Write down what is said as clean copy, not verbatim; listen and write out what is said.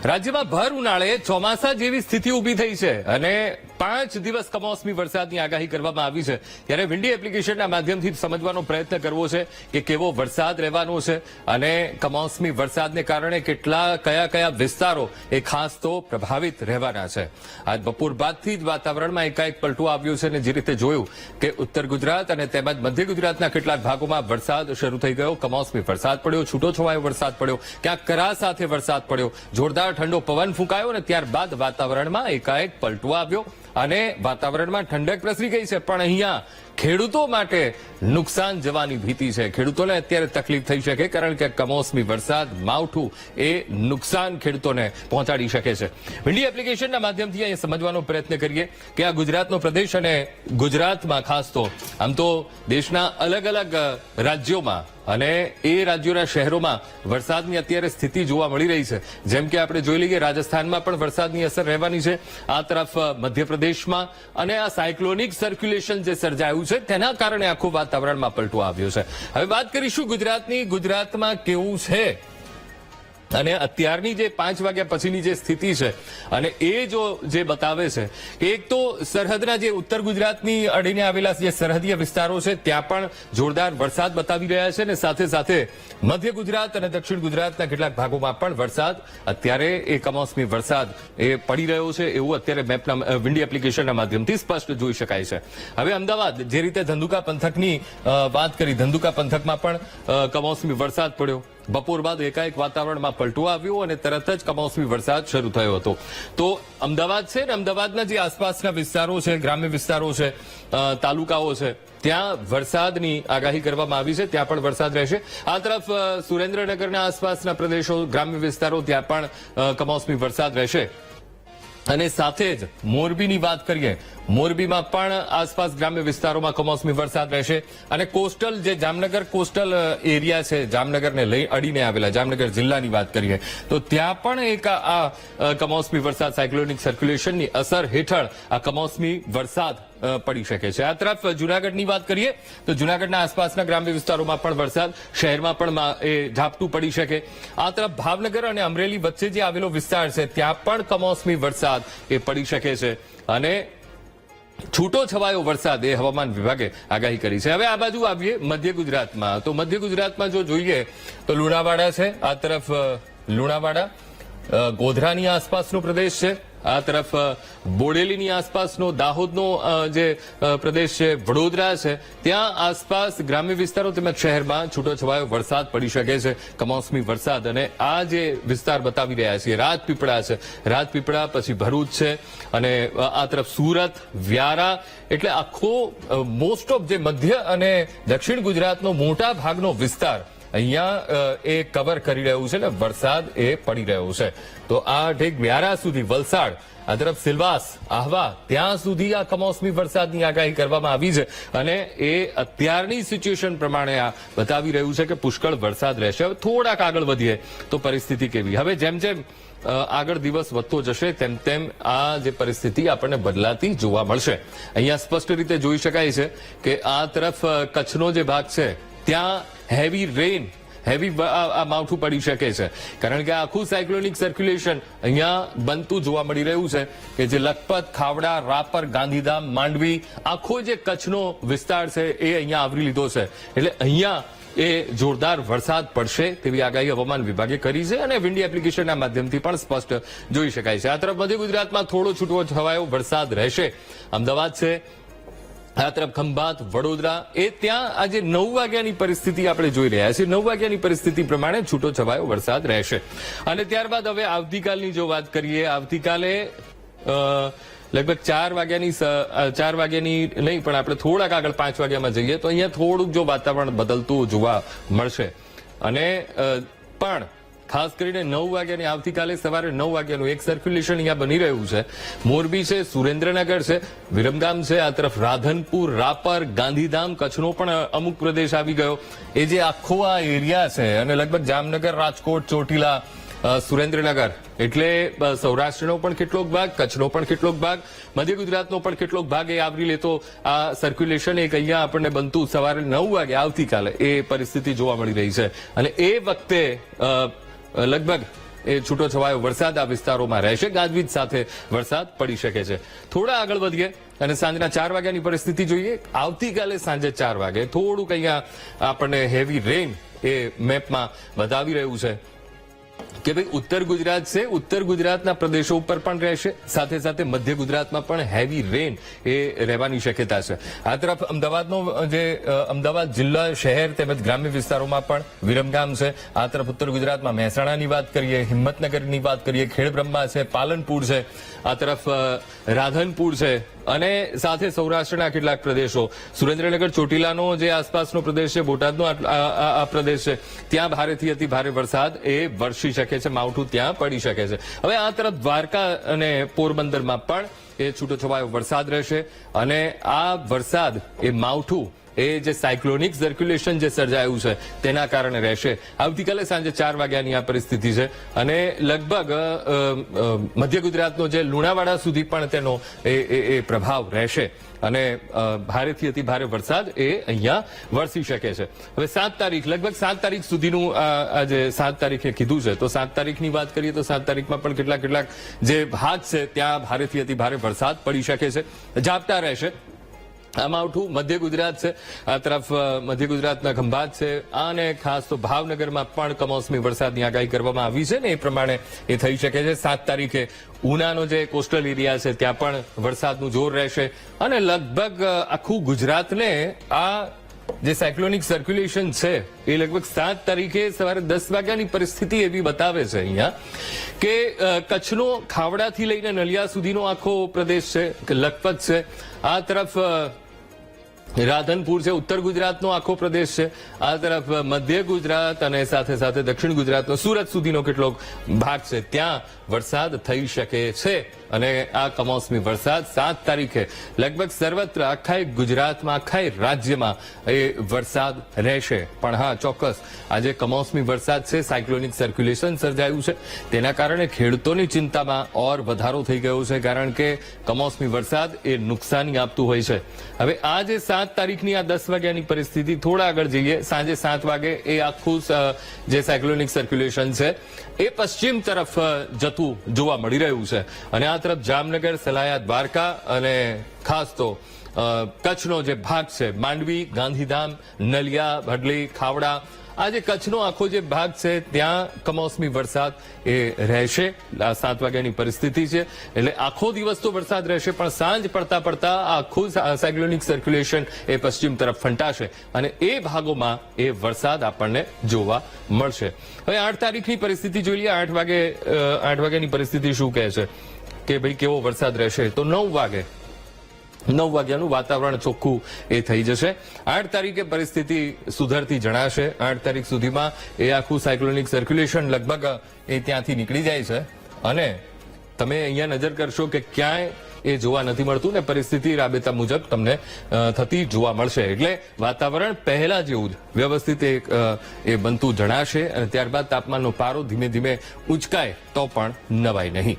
રાજ્યમાં ભર ઉનાળે ચોમાસા જેવી સ્થિતિ ઊભી થઈ છે અને 5 દિવસ કમોસમી વરસાદની આગાહી કરવામાં આવી છે ત્યારે વિન્ડી એપ્લિકેશનના માધ્યમથી સમજવાનો પ્રયત્ન કરવો છે કે કેવો વરસાદ રહેવાનો છે અને કમોસમી વરસાદને કારણે કયા વિસ્તારો એ ખાસ તો પ્રભાવિત રહેવાના છે। આજ બપોર બાદથી જ વાતાવરણમાં એકાએક પલટો આવ્યો છે અને જે રીતે જોયું કે ઉત્તર ગુજરાત અને તેમજ મધ્ય ગુજરાતના કેટલાક ભાગોમાં વરસાદ શરૂ થઈ ગયો, કમોસમી વરસાદ પડ્યો, છૂટોછવાયો વરસાદ પડ્યો, ક્યાંક કરા સાથે વરસાદ પડ્યો, જોરદાર ઠંડો પવન ફૂંકાયો અને ત્યારબાદ વાતાવરણમાં એકાએક પલટો આવ્યો અને વાતાવરણમાં ઠંડક પ્રસરી ગઈ છે। પણ અહીંયા ખેડૂતો માટે નુકસાન જવાની ભીતિ છે। ખેડૂતોને અત્યારે તકલીફ થઈ શકે કારણ કે કમોસમી વરસાદ માવઠું એ નુકસાન ખેડૂતોને પહોંચાડી શકે છે। વિન્ડી એપ્લિકેશનના માધ્યમથી અહીંયા સમજવાનો પ્રયત્ન કરીએ કે આ ગુજરાતનો પ્રદેશ અને ગુજરાતમાં ખાસ તો આમ તો દેશના અલગ અલગ રાજ્યોમાં અને એ રાજ્યોના શહેરોમાં વરસાદની અત્યારે સ્થિતિ જોવા મળી રહી છે। જેમ કે આપણે જોઈ લઈએ રાજસ્થાનમાં પણ વરસાદની અસર રહેવાની છે, આ તરફ મધ્યપ્રદેશમાં, અને આ સાયક્લોનિક સર્ક્યુલેશન જે સર્જાયું છે તેના કારણે આખું વાતાવરણમાં પલટો આવ્યો છે। હવે વાત કરીશું ગુજરાતની, ગુજરાતમાં કેવું છે અને અત્યારની જે 5 વાગ્યા પછીની જે સ્થિતિ છે અને એ જે બતાવે છે કે એક તો સરહદના જે ઉત્તર ગુજરાતની અડીને આવેલા જે સરહદીય વિસ્તારો છે ત્યાં પણ જોરદાર વરસાદ બતાવી રહ્યા છે અને સાથે સાથે મધ્ય ગુજરાત અને દક્ષિણ ગુજરાતના કેટલાક ભાગોમાં પણ વરસાદ અત્યારે એ કમોસમી વરસાદ એ પડી રહ્યો છે એવું અત્યારે મેપના વિન્ડી એપ્લિકેશનના માધ્યમથી સ્પષ્ટ જોઈ શકાય છે। હવે અમદાવાદ જે રીતે ધંધુકા પંથકની વાત કરી, ધંધુકા પંથકમાં પણ કમોસમી વરસાદ પડ્યો, બપોર બાદ એકાએક વાતાવરણમાં પલટો આવ્યો અને તરત જ કમોસમી વરસાદ શરૂ થયો હતો। તો અમદાવાદ છે ને અમદાવાદના જે આસપાસના વિસ્તારો છે, ગ્રામ્ય વિસ્તારો છે, તાલુકાઓ છે, ત્યાં વરસાદની આગાહી કરવામાં આવી છે, ત્યાં પણ વરસાદ રહેશે। આ તરફ સુરેન્દ્રનગરના આસપાસના પ્રદેશો, ગ્રામ્ય વિસ્તારો, ત્યાં પણ કમોસમી વરસાદ રહેશે। અને સાથે જ મોરબીની વાત કરીએ, મોરબીમાં પણ આસપાસ ગ્રામ્ય વિસ્તારોમાં કમોસમી વરસાદ રહેશે અને કોસ્ટલ જે જામનગર કોસ્ટલ એરિયા છે, જામનગરને લઈ અડીને આવેલા જામનગર જિલ્લાની વાત કરીએ તો ત્યાં પણ એક આ કમોસમી વરસાદ સાયક્લોનિક સર્ક્યુલેશનની અસર હેઠળ આ કમોસમી વરસાદ પડી શકે છે। આ તરફ જૂનાગઢની વાત કરીએ તો જૂનાગઢના આસપાસના ગ્રામ્ય વિસ્તારોમાં પણ વરસાદ, શહેરમાં પણ એ ઝાપટું પડી શકે। આ તરફ ભાવનગર અને અમરેલી વચ્ચે જે આવેલો વિસ્તાર છે ત્યાં પણ કમોસમી વરસાદ એ પડી શકે છે અને છૂટો છવાયો વરસાદ એ હવામાન વિભાગે આગાહી કરી છે। હવે આ બાજુ આવીએ મધ્ય ગુજરાતમાં, તો મધ્ય ગુજરાતમાં જો જોઈએ તો લુણાવાડા છે, આ તરફ લુણાવાડા ગોધરાની આસપાસનો પ્રદેશ છે, આ તરફ બોડેલીની આસપાસનો દાહોદનો જે પ્રદેશ છે, વડોદરા છે, ત્યાં આસપાસ ગ્રામ્ય વિસ્તારો તેમજ શહેરમાં છૂટોછવાયો વરસાદ પડી શકે છે, કમોસમી વરસાદ। અને આ જે વિસ્તાર બતાવી રહ્યા છીએ રાજપીપળા છે, રાજપીપળા પછી ભરૂચ છે અને આ તરફ સુરત, વ્યારા, એટલે આખો મોસ્ટ ઓફ જે મધ્ય અને દક્ષિણ ગુજરાતનો મોટા ભાગનો વિસ્તાર અહીંયા એ કવર કરી રહ્યું છે ને વરસાદ એ પડી રહ્યો છે। તો આ ઢેક વ્યારા સુધી, વલસાડ, આ તરફ સિલવાસ, આહવા, ત્યાં સુધી આ કમોસમી વરસાદની આગાહી કરવામાં આવી છે અને એ અત્યારની સિચ્યુએશન પ્રમાણે આ બતાવી રહ્યું છે કે પુષ્કળ વરસાદ રહેશે। હવે થોડાક આગળ વધીએ તો પરિસ્થિતિ કેવી, હવે જેમ જેમ આગળ દિવસ વધતો જશે તેમ તેમ આ જે પરિસ્થિતિ આપણને બદલાતી જોવા મળશે। અહીંયા સ્પષ્ટ રીતે જોઈ શકાય છે કે આ તરફ કચ્છનો જે ભાગ છે ત્યાં હેવી રેન, હેવી માવઠું પડી શકે છે કારણ કે આખું સાયક્લોનિક સર્ક્યુલેશન અહીંયા બનતું જોવા મળી રહ્યું છે કે જે લખપત, ખાવડા, રાપર, ગાંધીધામ, માંડવી, આખો જે કચ્છનો વિસ્તાર છે એ અહીંયા આવરી લીધો છે। એટલે અહીંયા એ જોરદાર વરસાદ પડશે તેવી આગાહી હવામાન વિભાગે કરી છે અને વિન્ડી એપ્લિકેશનના માધ્યમથી પણ સ્પષ્ટ જોઈ શકાય છે। આ તરફ મધ્ય ગુજરાતમાં થોડો છૂટો છવાયો વરસાદ રહેશે, અમદાવાદ છે, આ તરફ ખંભાત, વડોદરા, એ ત્યાં આજે 9 વાગ્યાની પરિસ્થિતિ આપણે જોઈ રહ્યા છીએ, 9 વાગ્યાની પરિસ્થિતિ પ્રમાણે છૂટો છવાયો વરસાદ રહેશે। અને ત્યારબાદ હવે આવતીકાલની જો વાત કરીએ, આવતીકાલે લગભગ 4 વાગ્યાની નહીં પણ આપણે થોડાક આગળ 5 વાગ્યામાં જઈએ તો અહીંયા થોડુંક જો વાતાવરણ બદલતું જોવા મળશે અને પણ ખાસ કરીને 9 વાગ્યાની આવતીકાલે સવારે 9 વાગ્યાનું એક સર્ક્યુલેશન અહીંયા બની રહ્યું છે। મોરબી છે, સુરેન્દ્રનગર છે, વિરમગામ છે, આ તરફ રાધનપુર, રાપર, ગાંધીધામ, કચ્છનો પણ અમુક પ્રદેશ આવી ગયો, એ જે આખો આ એરિયા છે અને લગભગ જામનગર, રાજકોટ, ચોટીલા, સુરેન્દ્રનગર, એટલે સૌરાષ્ટ્રનો પણ કેટલોક ભાગ, કચ્છનો પણ કેટલોક ભાગ, મધ્ય ગુજરાતનો પણ કેટલોક ભાગ એ આવરી લેતો આ સર્ક્યુલેશન એક અહીંયા આપણને બનતું સવારે 9 વાગે આવતીકાલે એ પરિસ્થિતિ જોવા મળી રહી છે। અને એ વખતે લગભગ એ છૂટો છવાયો વરસાદ આ વિસ્તારોમાં રહેશે. ગાજવીજ સાથે વરસાદ પડી શકે છે. થોડા આગળ વધીએ અને સાંજના 4 વાગ્યાની પરિસ્થિતિ જોઈએ. આવતીકાલે સાંજે 4 વાગે થોડુંક અહીંયા આપણને હેવી રેન એ મેપમાં બતાવી રહ્યું છે કે ભાઈ ઉત્તર ગુજરાત છે, ઉત્તર ગુજરાતના પ્રદેશો ઉપર પણ રહેશે, સાથે સાથે મધ્ય ગુજરાતમાં પણ હેવી રેન એ રહેવાની શક્યતા છે. આ તરફ અમદાવાદનો જે અમદાવાદ જિલ્લા શહેર તેમજ ગ્રામ્ય વિસ્તારોમાં પણ વિરમગામ છે. આ તરફ ઉત્તર ગુજરાતમાં મહેસાણાની વાત કરીએ, હિંમતનગરની વાત કરીએ, ખેડબ્રહ્મા છે, પાલનપુર છે, આ તરફ રાધનપુર છે અને સાથે સૌરાષ્ટ્રના કેટલાક પ્રદેશો, સુરેન્દ્રનગર ચોટીલાનો જે આસપાસનો પ્રદેશ છે, બોટાદનો આ પ્રદેશ છે, ત્યાં ભારેથી અતિ ભારે વરસાદ એ વરસી શકે છે, માવઠું ત્યાં પડી શકે છે. હવે આ તરફ દ્વારકા અને પોરબંદરમાં પણ એ છૂટોછવાયો વરસાદ રહેશે અને આ વરસાદ એ માવઠું એ જે સાયક્લોનિક સર્ક્યુલેશન જે સર્જાયું છે તેના કારણે રહેશે. આવતીકાલે સાંજે 4 વાગ્યાની આ પરિસ્થિતિ છે અને લગભગ મધ્ય ગુજરાતનો જે લુણાવાડા સુધી પણ તેનો એ પ્રભાવ રહેશે અને ભારેથી અતિ ભારે વરસાદ એ અહીંયા વરસી શકે છે. હવે 7 તારીખ, લગભગ 7 તારીખ સુધીનું આજે 7 તારીખે કીધું છે, તો 7 તારીખની વાત કરીએ તો 7 તારીખમાં પણ કેટલાક જે ભાગ છે ત્યાં ભારેથી અતિ ભારે વરસાદ પડી શકે છે, ઝાપટા રહેશે. આ માવઠું મધ્ય ગુજરાત છે, આ તરફ મધ્ય ગુજરાતના ખંભાત છે અને ખાસ તો ભાવનગરમાં પણ કમોસમી વરસાદની આગાહી કરવામાં આવી છે ને એ પ્રમાણે એ થઈ શકે છે. 7 તારીખે ઉનાનો જે કોસ્ટલ એરિયા છે ત્યાં પણ વરસાદનું જોર રહેશે અને લગભગ આખું ગુજરાતને આ જે સાયક્લોનિક સર્ક્યુલેશન છે એ લગભગ 7 તારીખે સવારે 10 વાગ્યાની પરિસ્થિતિ એવી બતાવે છે અહીંયા કે કચ્છનો ખાવડાથી લઈને નલિયા સુધીનો આખો પ્રદેશ છે કે લખપત છે, આ તરફ રાધનપુર છે, ઉત્તર ગુજરાતનો આખો પ્રદેશ છે, આ તરફ મધ્ય ગુજરાત અને સાથે સાથે દક્ષિણ ગુજરાતનો સુરત સુધીનો કેટલોક ભાગ છે ત્યાં વરસાદ થઈ શકે છે અને આ કમોસમી વરસાદ 7 તારીખે લગભગ સર્વત્ર આખા ગુજરાતમાં, આખા રાજ્યમાં એ વરસાદ રહેશે. પણ હા, ચોક્કસ આજે કમોસમી વરસાદ છે, સાયક્લોનિક સર્ક્યુલેશન સર્જાયું છે, તેના કારણે ખેડૂતોની ચિંતામાં ઓર વધારો થઈ ગયો છે કારણ કે કમોસમી વરસાદ એ નુકસાની આપતું હોય છે. હવે આ જે 7 તારીખની આ 10 વાગ્યાની પરિસ્થિતિ, થોડા આગળ જઈએ, સાંજે 7 વાગે એ આખું જે સાયક્લોનિક સર્ક્યુલેશન છે એ પશ્ચિમ તરફ જતું જોવા મળી રહ્યું છે અને આ તરફ જામનગર, સલાયા, દ્વારકા અને ખાસ તો કચ્છનો જે ભાગ છે, માંડવી, ગાંધીધામ, નલિયા, ભડલી, ખાવડા, આ જે કચ્છનો આખો જે ભાગ છે ત્યાં કમોસમી વરસાદ એ રહેશે. આ 7 વાગ્યાની પરિસ્થિતિ છે એટલે આખો દિવસ તો વરસાદ રહેશે પણ સાંજ પડતા આખું સાયક્લોનિક સર્ક્યુલેશન એ પશ્ચિમ તરફ ફંટાશે અને એ ભાગોમાં એ વરસાદ આપણને જોવા મળશે. હવે 8 તારીખની પરિસ્થિતિ જોઈ લઈએ. 8 વાગ્યાની પરિસ્થિતિ શું કહે છે કે ભાઈ કેવો વરસાદ રહેશે? તો 9 વાગ્યાનું વાતાવરણ ચોખ્ખું એ થઈ જશે. 8 તારીખે પરિસ્થિતિ સુધરતી જણાશે. 8 તારીખ સુધીમાં એ આખું સાયક્લોનિક સર્ક્યુલેશન લગભગ એ ત્યાંથી નીકળી જાય છે અને તમે અહીંયા નજર કરશો કે ક્યાંય એ જોવા નથી મળતું ને પરિસ્થિતિ રાબેતા મુજબ તમને થતી જોવા મળશે. એટલે વાતાવરણ પહેલા જેવું જ વ્યવસ્થિત એ બનતું જણાશે અને ત્યારબાદ તાપમાનનો પારો ધીમે ધીમે ઉંચકાય તો પણ નવાય નહીં.